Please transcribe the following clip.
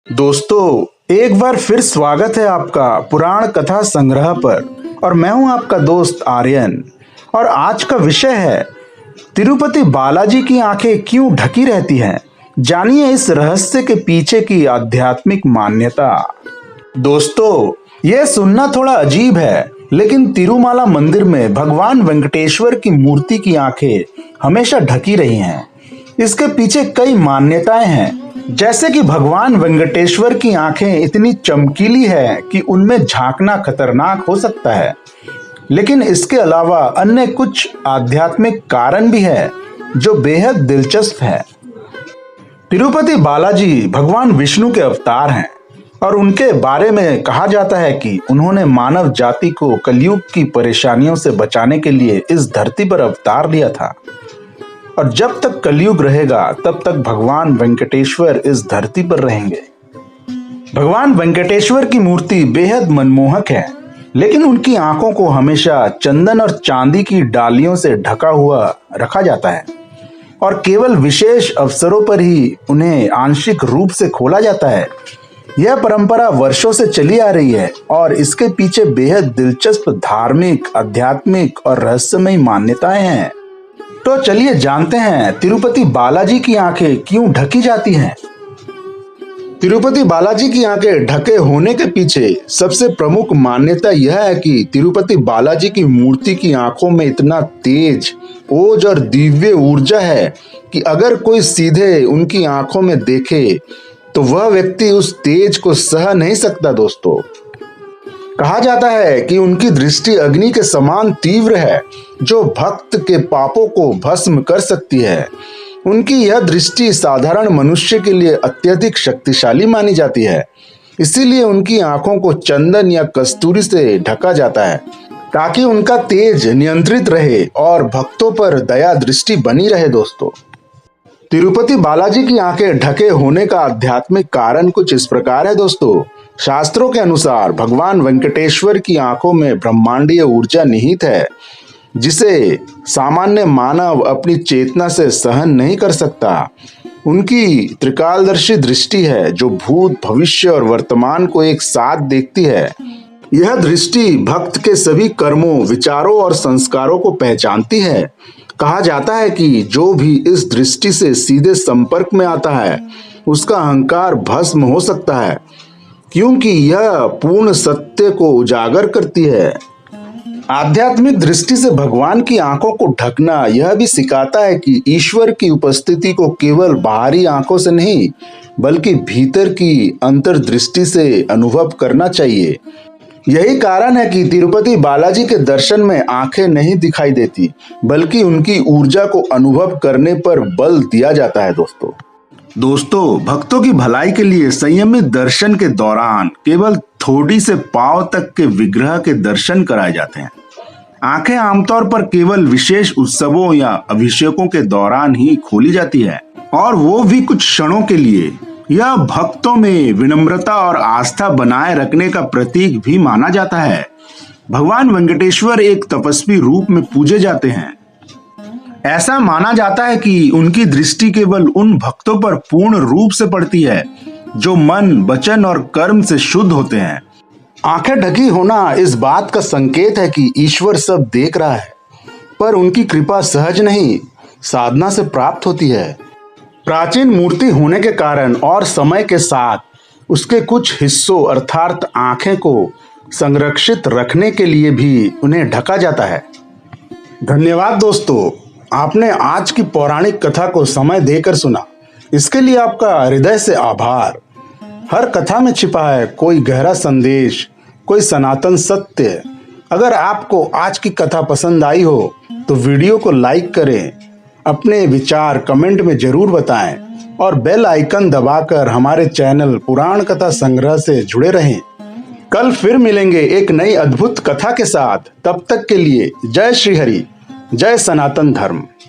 दोस्तों, एक बार फिर स्वागत है आपका पुराण कथा संग्रह पर। और मैं हूं आपका दोस्त आर्यन। और आज का विषय है तिरुपति बालाजी की आंखें क्यों ढकी रहती हैं। जानिए इस रहस्य के पीछे की आध्यात्मिक मान्यता। दोस्तों, यह सुनना थोड़ा अजीब है, लेकिन तिरुमाला मंदिर में भगवान वेंकटेश्वर की मूर्ति की आंखें हमेशा ढकी रही हैं। इसके पीछे कई मान्यताएं हैं, जैसे कि भगवान वेंकटेश्वर की आंखें इतनी चमकीली है कि उनमें झांकना खतरनाक हो सकता है। लेकिन इसके अलावा अन्य कुछ आध्यात्मिक कारण भी है जो बेहद दिलचस्प है। तिरुपति बालाजी भगवान विष्णु के अवतार हैं और उनके बारे में कहा जाता है कि उन्होंने मानव जाति को कलयुग की परेशानियों से बचाने के लिए इस धरती पर अवतार लिया था। और जब तक कलयुग रहेगा तब तक भगवान वेंकटेश्वर इस धरती पर रहेंगे। भगवान वेंकटेश्वर की मूर्ति बेहद मनमोहक है, लेकिन उनकी आंखों को हमेशा चंदन और चांदी की डालियों से ढका हुआ रखा जाता है और केवल विशेष अवसरों पर ही उन्हें आंशिक रूप से खोला जाता है। यह परंपरा वर्षों से चली आ रही है और इसके पीछे बेहद दिलचस्प धार्मिक, आध्यात्मिक और रहस्यमयी मान्यताएं हैं। तो चलिए जानते हैं तिरुपति बालाजी की आंखें क्यों ढकी जाती हैं। तिरुपति बालाजी की आंखें ढके होने के पीछे सबसे प्रमुख मान्यता यह है कि तिरुपति बालाजी की मूर्ति की आंखों में इतना तेज, ओज और दिव्य ऊर्जा है कि अगर कोई सीधे उनकी आंखों में देखे तो वह व्यक्ति उस तेज को सह नहीं सकता। दोस्तों, कहा जाता है कि उनकी दृष्टि अग्नि के समान तीव्र है, जो भक्त के पापों को भस्म कर सकती है। उनकी यह दृष्टि साधारण मनुष्य के लिए अत्यधिक शक्तिशाली मानी जाती है। इसीलिए उनकी आंखों को चंदन या कस्तूरी से ढका जाता है, ताकि उनका तेज नियंत्रित रहे और भक्तों पर दया दृष्टि बनी रहे। दोस्तों, तिरुपति बालाजी की आंखें ढके होने का आध्यात्मिक कारण कुछ इस प्रकार है। दोस्तों, शास्त्रों के अनुसार भगवान वेंकटेश्वर की आंखों में ब्रह्मांडीय ऊर्जा निहित है, जिसे सामान्य मानव अपनी चेतना से सहन नहीं कर सकता। उनकी त्रिकालदर्शी दृष्टि है जो भूत, भविष्य और वर्तमान को एक साथ देखती है। यह दृष्टि भक्त के सभी कर्मों, विचारों और संस्कारों को पहचानती है। कहा जाता है कि जो भी इस दृष्टि से सीधे संपर्क में आता है उसका अहंकार भस्म हो सकता है, क्योंकि यह पूर्ण सत्य को उजागर करती है। आध्यात्मिक दृष्टि से भगवान की आंखों को ढकना यह भी सिखाता है कि ईश्वर की उपस्थिति को केवल बाहरी आंखों से नहीं, बल्कि भीतर की अंतर्दृष्टि से अनुभव करना चाहिए। यही कारण है कि तिरुपति बालाजी के दर्शन में आंखें नहीं दिखाई देती, बल्कि उनकी ऊर्जा को अनुभव करने पर बल दिया जाता है। दोस्तों, भक्तों की भलाई के लिए संयमित दर्शन के दौरान केवल थोड़ी से पांव तक के विग्रह के दर्शन कराए जाते हैं। आंखें आमतौर पर केवल विशेष उत्सवों या अभिषेकों के दौरान ही खोली जाती है, और वो भी कुछ क्षणों के लिए। यह भक्तों में विनम्रता और आस्था बनाए रखने का प्रतीक भी माना जाता है। भगवान वेंकटेश्वर एक तपस्वी रूप में पूजे जाते हैं। ऐसा माना जाता है कि उनकी दृष्टि केवल उन भक्तों पर पूर्ण रूप से पड़ती है जो मन, वचन और कर्म से शुद्ध होते हैं। आंखें ढकी होना इस बात का संकेत है कि ईश्वर सब देख रहा है, पर उनकी कृपा सहज नहीं, साधना से प्राप्त होती है। प्राचीन मूर्ति होने के कारण और समय के साथ उसके कुछ हिस्सों अर्थात आंखें को संरक्षित रखने के लिए भी उन्हें ढका जाता है। धन्यवाद दोस्तों, आपने आज की पौराणिक कथा को समय देकर सुना, इसके लिए आपका हृदय से आभार। हर कथा में छिपा है कोई गहरा संदेश, कोई सनातन सत्य। अगर आपको आज की कथा पसंद आई हो तो वीडियो को लाइक करें, अपने विचार कमेंट में जरूर बताएं और बेल आइकन दबाकर हमारे चैनल पुराण कथा संग्रह से जुड़े रहें। कल फिर मिलेंगे एक नई अद्भुत कथा के साथ। तब तक के लिए जय श्री हरि, जय सनातन धर्म।